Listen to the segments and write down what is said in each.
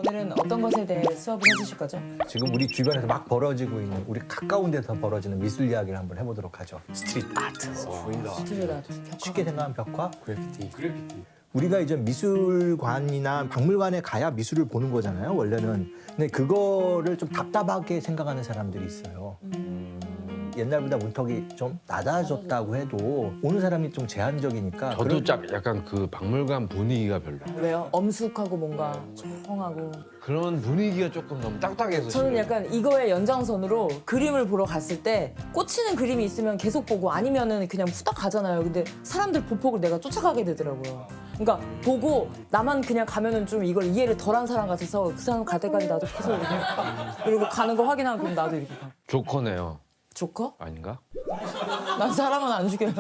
오늘은 어떤 것에 대해 수업을 해주실 거죠? 지금 우리 주변에서 막 벌어지고 있는 우리 가까운 데서 벌어지는 미술 이야기를 한번 해보도록 하죠. 스트리트 아트. 스트리트 아트. 쉽게 생각하면 벽화, 그래피티. 우리가 이제 미술관이나 박물관에 가야 미술을 보는 거잖아요, 원래는. 근데 그거를 좀 답답하게 생각하는 사람들이 있어요. 옛날보다 문턱이 좀 낮아졌다고 해도 오는 사람이 좀 제한적이니까. 저도 약간 그 박물관 분위기가 별로. 왜요? 엄숙하고 뭔가 조용하고. 그런 분위기가 조금 너무 딱딱해서. 저는 싫어요. 약간 이거의 연장선으로 그림을 보러 갔을 때 꽂히는 그림이 있으면 계속 보고 아니면은 그냥 후딱 가잖아요. 근데 사람들 보폭을 내가 쫓아가게 되더라고요. 그러니까 보고 나만 그냥 가면은 좀 이걸 이해를 덜한 사람 같아서 그 사람 갈 때까지 나도 계속 이렇게 그리고 가는 거 확인하고 그럼 나도 이렇게 가. 조커네요. 조커? 아닌가? 난 사람은 안 죽여요.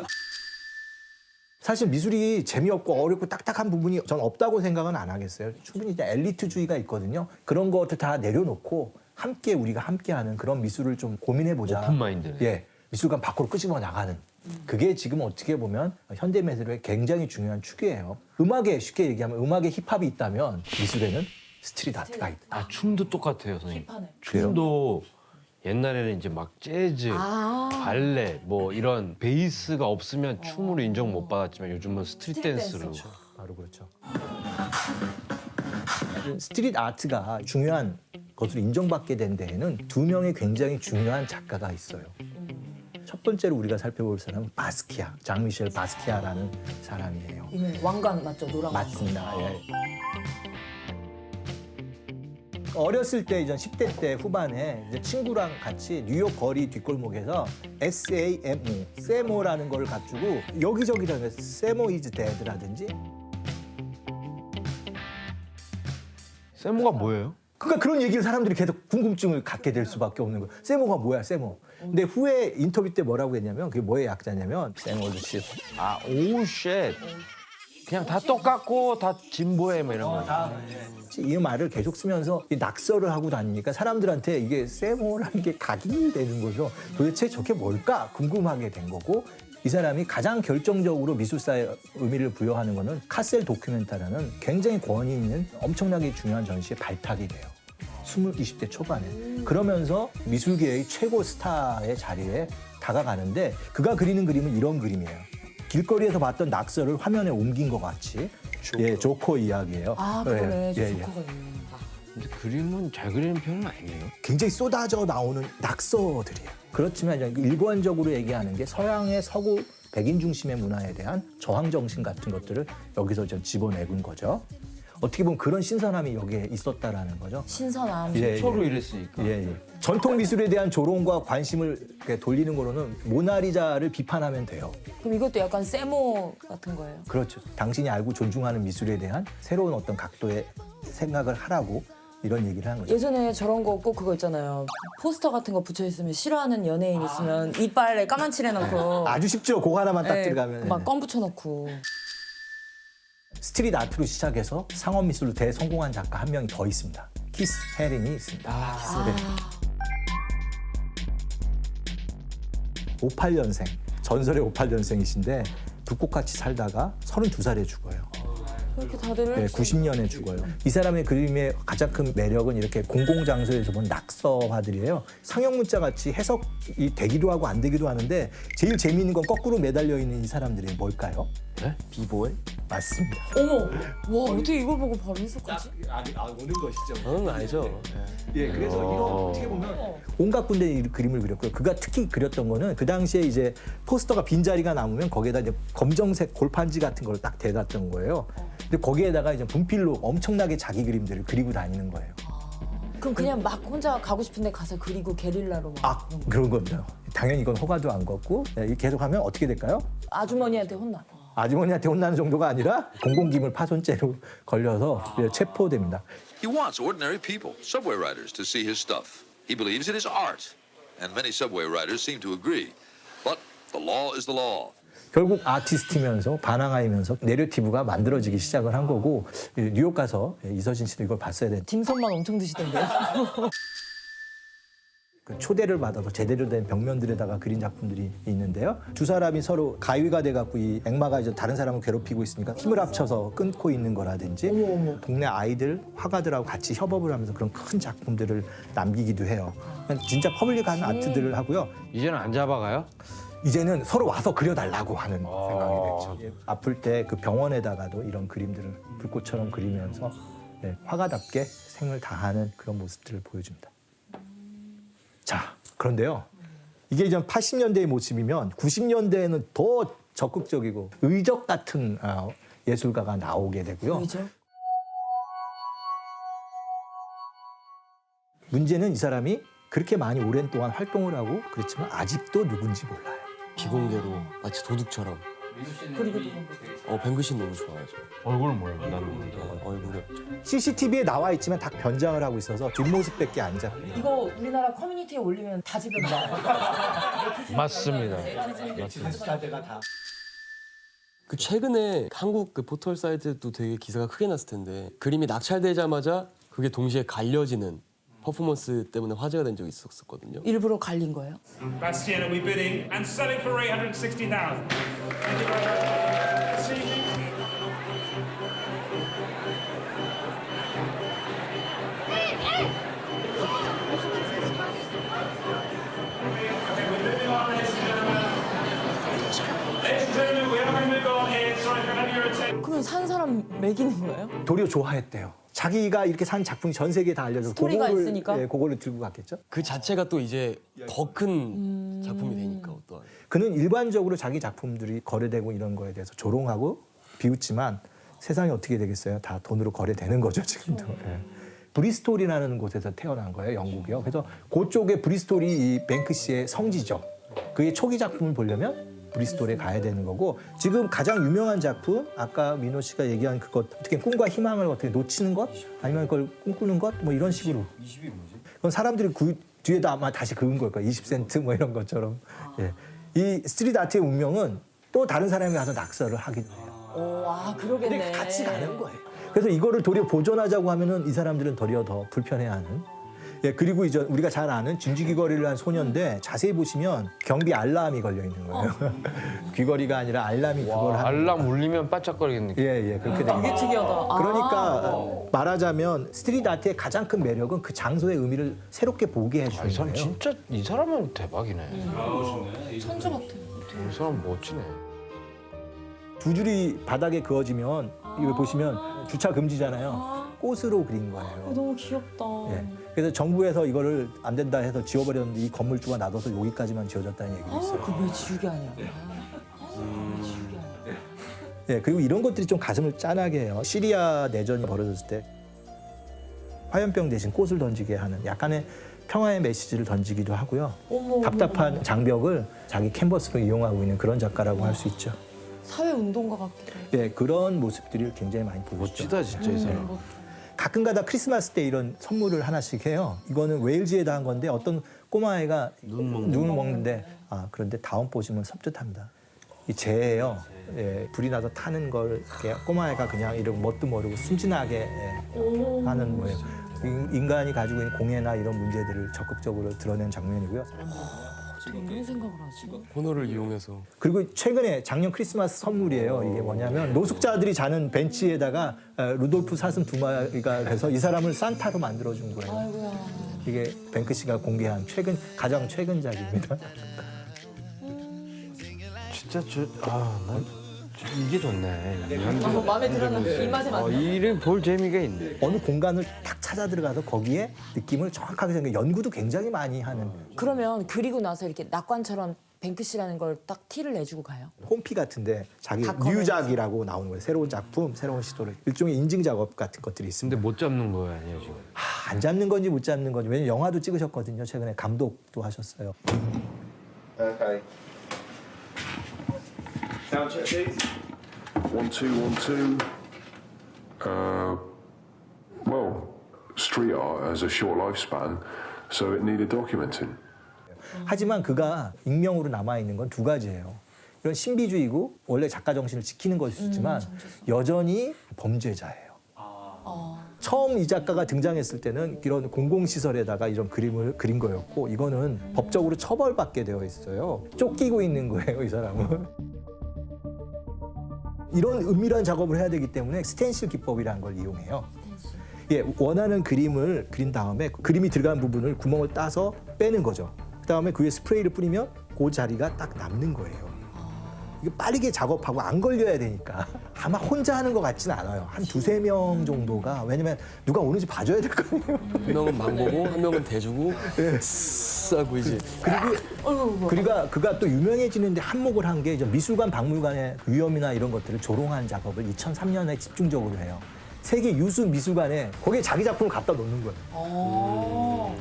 사실 미술이 재미없고 어렵고 딱딱한 부분이 전 없다고 생각은 안 하겠어요. 충분히 이제 엘리트주의가 있거든요. 그런 것들 다 내려놓고 함께 우리가 함께하는 그런 미술을 좀 고민해보자. 오픈마인드네. 예, 미술관 밖으로 끄집어 나가는. 그게 지금 어떻게 보면 현대 미술의 굉장히 중요한 축이에요. 음악에 쉽게 얘기하면 음악에 힙합이 있다면 미술에는 스트리트 아트가 있다. 아 춤도 똑같아요, 선생님. 힙하네. 춤도 옛날에는 이제 막 재즈, 발레 뭐 이런 베이스가 없으면 춤으로 인정 못 받았지만 요즘은 스트릿 댄스로. 바로 그렇죠. 스트리트 아트가 중요한 것으로 인정받게 된 데에는 두 명의 굉장히 중요한 작가가 있어요. 첫 번째로 우리가 살펴볼 사람은 바스키아, 장미셸 바스키아라는 사람이에요. 이는 왕관 맞죠? 노랑. 맞습니다. 예. 어렸을 때 이제 10대 때 후반에 이제 친구랑 같이 뉴욕 거리 뒷골목에서 SAMO, 세모라는 걸 갖추고 여기저기다가 세모 이즈 데드라든지 세모가 뭐예요? 그러니까 그런 얘기를 사람들이 계속 궁금증을 갖게 될 수밖에 없는 거예요. 세모가 뭐야, 세모. 근데 후에 인터뷰 때 뭐라고 했냐면 그게 뭐의 약자냐면 세모즈 씨. 아, 오우 쉣. 그냥 다 똑같고 다 진보해 뭐 이런 거. 이 말을 계속 쓰면서 이 낙서를 하고 다니니까 사람들한테 이게 세모라는 게 각인이 되는 거죠. 도대체 저게 뭘까 궁금하게 된 거고 이 사람이 가장 결정적으로 미술사에 의미를 부여하는 거는 카셀 도큐멘타라는 굉장히 권위 있는 엄청나게 중요한 전시에 발탁이 돼요. 20대 초반에. 그러면서 미술계의 최고 스타의 자리에 다가가는데 그가 그리는 그림은 이런 그림이에요. 길거리에서 봤던 낙서를 화면에 옮긴 것 같이 예, 조커 이야기예요. 아 그러네. 예, 예. 조커가 있네. 근데 그림은 잘 그리는 편은 아니에요. 굉장히 쏟아져 나오는 낙서들이에요. 그렇지만 이제 일관적으로 얘기하는 게 서양의 서구 백인 중심의 문화에 대한 저항 정신 같은 것들을 여기서 좀 집어내는 거죠. 어떻게 보면 그런 신선함이 여기에 있었다라는 거죠. 신선함. 예, 서로 이랬으니까. 예, 예. 전통 미술에 대한 조롱과 관심을 이렇게 돌리는 거로는 모나리자를 비판하면 돼요. 그럼 이것도 약간 세모 같은 거예요? 그렇죠. 당신이 알고 존중하는 미술에 대한 새로운 어떤 각도의 생각을 하라고 이런 얘기를 하는 거죠. 예전에 저런 거 꼭 그거 있잖아요. 포스터 같은 거 붙여 있으면 싫어하는 연예인 있으면 이빨에 까만 칠해 놓고 아주 쉽죠. 그거 하나만 딱 예, 들어가면. 막 껌 붙여 놓고. 스트릿 아트로 시작해서 상업 미술로 대성공한 작가 한 명이 더 있습니다. 키스 헤린이 있습니다. 키스 헤린. 58년생, 전설의 58년생이신데 북꽃같이 살다가 32살에 죽어요. 이렇게 다들 네, 90년에 죽어요. 이 사람의 그림의 가장 큰 매력은 이렇게 공공장소에서 본 낙서화들이에요. 상형 문자 같이 해석이 되기도 하고 안 되기도 하는데 제일 재미있는 건 거꾸로 매달려 있는 이 사람들이 뭘까요? 네? 비보이? 맞습니다. 어머, 와 어떻게 이걸 보고 바로 해석하지? 오는 것이죠. 저는 아니죠. 예, 그래서 이런 어떻게 보면 온갖 군데 이 그림을 그렸고요. 그가 특히 그렸던 거는 그 당시에 이제 포스터가 빈자리가 남으면 거기에다 이제 검정색 골판지 같은 걸 딱 대놨던 거예요. 근데 거기에다가 이제 분필로 엄청나게 자기 그림들을 그리고 다니는 거예요. 그럼 그냥 막 혼자 가고 싶은데 가서 그리고 게릴라로 막 아, 그런 겁니다. 당연히 이건 허가도 안 걷고 계속하면 어떻게 될까요? 아주머니한테 혼나. 아주머니한테 혼나는 정도가 아니라 공공기물 파손죄로 걸려서 체포됩니다. He wants ordinary people, subway riders, to see his stuff. He believes it is art, and many subway riders seem to agree. But the law is the law. 결국 아티스트면서 반항아이면서 내러티브가 만들어지기 시작을 한 거고 뉴욕 가서 이서진 씨도 이걸 봤어야 되는데 딤섬만 엄청 드시던데요? 그 초대를 받아서 제대로 된 벽면들에다가 그린 작품들이 있는데요. 두 사람이 서로 가위가 돼갖고 이 액마가 이제 다른 사람을 괴롭히고 있으니까 힘을 합쳐서 끊고 있는 거라든지 동네 아이들, 화가들하고 같이 협업을 하면서 그런 큰 작품들을 남기기도 해요. 진짜 퍼블릭한 아트들을 하고요. 이제는 안 잡아가요? 이제는 서로 와서 그려달라고 하는 생각이 됐죠. 아플 때 그 병원에다가도 이런 그림들을 불꽃처럼 그리면서 화가답게 생을 다하는 그런 모습들을 보여줍니다. 자, 그런데요. 이게 이제 80년대의 모습이면 90년대에는 더 적극적이고 의적 같은 예술가가 나오게 되고요. 그죠? 문제는 이 사람이 그렇게 많이 오랜 동안 활동을 하고 그렇지만 아직도 누군지 몰라요. 비공개로 마치 도둑처럼. 그리고 또 뱅크신 너무 좋아하죠. 얼굴 몰라. 나는 모르죠. 얼굴에 CCTV에 나와 있지만 다 변장을 하고 있어서 뒷모습밖에 안 잡혀요. 이거 우리나라 커뮤니티에 올리면 다 집연다. 맞습니다. 그 최근에 한국 그 포털 사이트도 되게 기사가 크게 났을 텐데 그림이 낙찰되자마자 그게 동시에 갈려지는 퍼포먼스 때문에 화제가 된 적이 있었거든요. 일부러 갈린 거예요? Bastien will be bidding and selling for 860,000. Thank you very much. This evening. Ladies and gentlemen, we are going to move on here. Sorry for having your attention. 그러면 산 사람 매기는 거예요? 도리어 좋아했대요. 자기가 이렇게 산 작품이 전 세계에 다 알려져서 스토리가 그거를, 있으니까? 예, 그거를 들고 갔겠죠. 그 자체가 또 이제 더 큰 작품이 되니까 또한. 그는 일반적으로 자기 작품들이 거래되고 이런 거에 대해서 조롱하고 비웃지만 세상이 어떻게 되겠어요? 다 돈으로 거래되는 거죠, 지금도. 예. 브리스톨이라는 곳에서 태어난 거예요, 영국이요. 그래서 그쪽에 브리스톨이 이 뱅크시의 성지죠. 그의 초기 작품을 보려면 브리스톨에 가야 되는 거고 지금 가장 유명한 작품 아까 민호 씨가 얘기한 그것 어떻게 꿈과 희망을 어떻게 놓치는 것 아니면 그걸 꿈꾸는 것 뭐 이런 식으로 그건 사람들이 뒤에다 아마 다시 그은 걸 거예요. 20센트 뭐 이런 것처럼. 예. 이 스트리트 아트의 운명은 또 다른 사람이 가서 낙서를 하기도 해요. 그러겠네. 근데 같이 가는 거예요. 그래서 이거를 도리어 보존하자고 하면은 이 사람들은 도리어 더 불편해하는. 예, 그리고 이제 우리가 잘 아는 진주귀걸이를 한 소녀인데 자세히 보시면 경비 알람이 걸려 있는 거예요. 귀걸이가 아니라 알람이 그걸 하는 알람 울리면 반짝거리겠네. 예, 그렇게 됩니다. 되게 특이하다. 그러니까 말하자면 스트리트 아트의 가장 큰 매력은 그 장소의 의미를 새롭게 보게 해주는 이 사람 거예요. 진짜 이 사람은 대박이네. 천재 같아. 이 사람 멋지네. 두 줄이 바닥에 그어지면 이거 보시면 주차 금지잖아요. 꽃으로 그린 거예요. 너무 귀엽다. 예. 그래서 정부에서 이거를 안 된다 해서 지워버렸는데 이 건물주가 놔둬서 여기까지만 지어졌다는 얘기가 있어요. 그왜 지우개 아니야? 왜 지우개 아니야? 예, 그리고 이런 것들이 좀 가슴을 짠하게 해요. 시리아 내전이 벌어졌을 때 화염병 대신 꽃을 던지게 하는 약간의 평화의 메시지를 던지기도 하고요. 어머, 답답한 장벽을 자기 캔버스로 이용하고 있는 그런 작가라고 할 수 있죠. 사회 운동가 같기도 해. 예, 그런 모습들이 굉장히 많이 보고 있죠. 멋지다 진짜 이 사람. 가끔가다 크리스마스 때 이런 선물을 하나씩 해요. 이거는 웨일즈에다 한 건데 어떤 꼬마아이가 눈을 먹는데 그런데 다음 보시면 섬뜩합니다. 이 재예요. 예, 불이 나서 타는 걸 이렇게 꼬마아이가 그냥 이런 뭣도 모르고 순진하게 하는 거예요. 인간이 가지고 있는 공해나 이런 문제들을 적극적으로 드러낸 장면이고요. 이런 생각을 하지. 코너를 이용해서 그리고 최근에 작년 크리스마스 선물이에요. 이게 뭐냐면 노숙자들이 자는 벤치에다가 루돌프 사슴 두 마리가 돼서 이 사람을 산타로 만들어준 거예요. 아이고야. 이게 뱅크시가 공개한 가장 최근작입니다. 진짜 난 이게 좋네. 마음에 들었는데 이 맛에 맞네. 이를 볼 재미가 있네. 어느 공간을 탁 찾아 들어가서 거기에 느낌을 정확하게 생각. 연구도 굉장히 많이 하는 그러면 그리고 나서 이렇게 낙관처럼 뱅크시라는 걸 딱 티를 내주고 가요? 홈피 같은데 자기 다 꺼내서. 뉴작이라고 나오는 거예요. 새로운 작품, 새로운 시도를 일종의 인증 작업 같은 것들이 있습니다. 근데 못 잡는 거 아니에요 지금? 안 잡는 건지 못 잡는 건지 왜냐면 영화도 찍으셨거든요. 최근에 감독도 하셨어요. Okay. Sound check, please. 1, 2, 1, 2. Well, street art has a short lifespan, so it needed documenting. 하지만 그가 익명으로 남아있는 건 두 가지예요. 이런 신비주의고 원래 작가 정신을 지키는 것이 있지만 여전히 범죄자예요. 처음 이 작가가 등장했을 때는 이런 공공시설에다가 이런 그림을 그린 거였고 이거는 법적으로 처벌받게 되어 있어요. 쫓기고 있는 거예요, 이 사람은. 이런 은밀한 작업을 해야 되기 때문에 스텐실 기법이라는 걸 이용해요. 예, 원하는 그림을 그린 다음에 그림이 들어간 부분을 구멍을 따서 빼는 거죠. 그다음에 그 위에 스프레이를 뿌리면 그 자리가 딱 남는 거예요. 이게 빠르게 작업하고 안 걸려야 되니까 아마 혼자 하는 것 같지는 않아요. 한 2~3명 정도가. 왜냐면 누가 오는지 봐줘야 될 거 아니에요. 한 명은 망보고 한 명은 대주고 하고 이제 그리고 그가 또 유명해지는데 한몫을 한 게 미술관, 박물관의 위험이나 이런 것들을 조롱한 작업을 2003년에 집중적으로 해요. 세계 유수 미술관에 거기에 자기 작품을 갖다 놓는 거예요.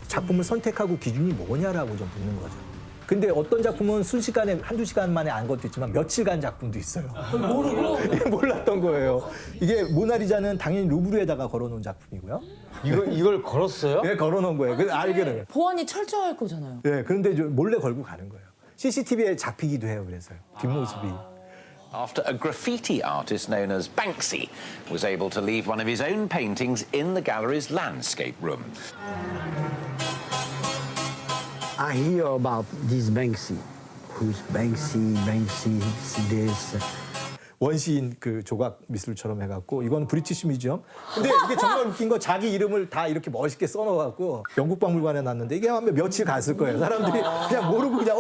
작품을 선택하고 기준이 뭐냐라고 좀 묻는 거죠. 근데 어떤 작품은 순식간에 한두 시간 만에 안 것도 있지만 며칠간 작품도 있어요. 모르고? 몰랐던 거예요. 이게 모나리자는 당연히 루브르에다가 걸어놓은 작품이고요. 이걸 걸었어요? 네, 걸어놓은 거예요. 그래서 알게 돼요. 보안이 철저할 거잖아요. 네, 그런데 이제 몰래 걸고 가는 거예요. CCTV에 잡히기도 해요. 그래서요. 뒷모습이. After a graffiti artist known as Banksy was able to leave one of his own paintings in the gallery's landscape room. I hear about this Banksy. Who's Banksy, see this. 원시인 그 조각 미술처럼 해갖고 이건 브리티시 뮤지엄. 근데 이게 정말 웃긴 거 자기 이름을 다 이렇게 멋있게 써놓아갖고 영국 박물관에 놨는데 이게 한 며칠 갔을 거예요. 사람들이 그냥 모르고 그냥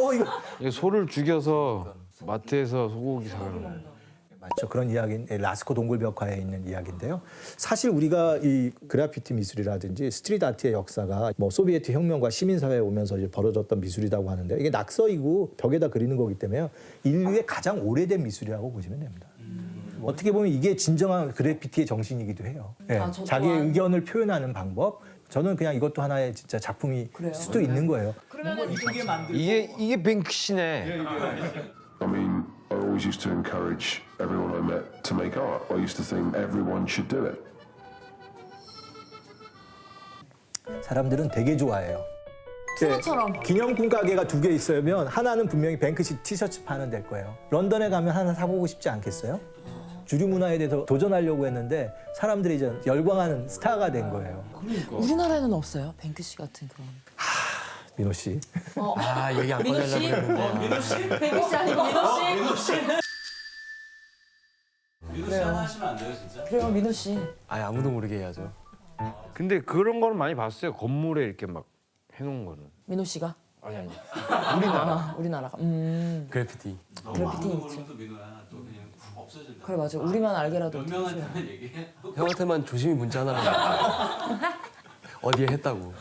이거 소를 죽여서 마트에서 소고기 사가는 거. 맞죠. 그런 이야기는 라스코 동굴벽화에 있는 이야기인데요. 사실 우리가 이 그래피티 미술이라든지 스트리트 아트의 역사가 뭐 소비에트 혁명과 시민사회에 오면서 이제 벌어졌던 미술이라고 하는데 이게 낙서이고 벽에다 그리는 거기 때문에 인류의 가장 오래된 미술이라고 보시면 됩니다. 어떻게 보면 이게 진정한 그래피티의 정신이기도 해요. 네, 자기의 의견을 표현하는 방법. 저는 그냥 이것도 하나의 진짜 작품일 수도 있는 거예요. 이게 뱅크시네. I mean, I always used to encourage everyone I met to make art. I used to think everyone should do it. 사람들은 되게 좋아해요. 수도처럼. 기념품 가게가 2개 있으면 하나는 분명히 뱅크시 티셔츠 파는 데일 거예요. 런던에 가면 하나 사보고 싶지 않겠어요? 주류 문화에 대해서 도전하려고 했는데 사람들이 이제 열광하는 스타가 된 거예요. 우리나라에는 없어요? 뱅크시 같은 그런. 민호 씨. 얘기 안 꺼내려고 했는데 민호씨? 뱅크시 아니고 민호씨? 민호씨 하나 하시면 안 돼요, 진짜? 그래요, 민호씨. 아무도 모르게 해야죠. 근데 그런 거는 많이 봤어요. 건물에 이렇게 막 해놓은 거는. 민호씨가? 아니. 우리나라가. 그래피티. 그래피티 있죠. 또 민호야, 또 그냥 없어진다. 그래, 맞아. 우리만 알게라도. 몇 명한테만 얘기해. 형한테만 조심히 문자 하나만 어디에 했다고.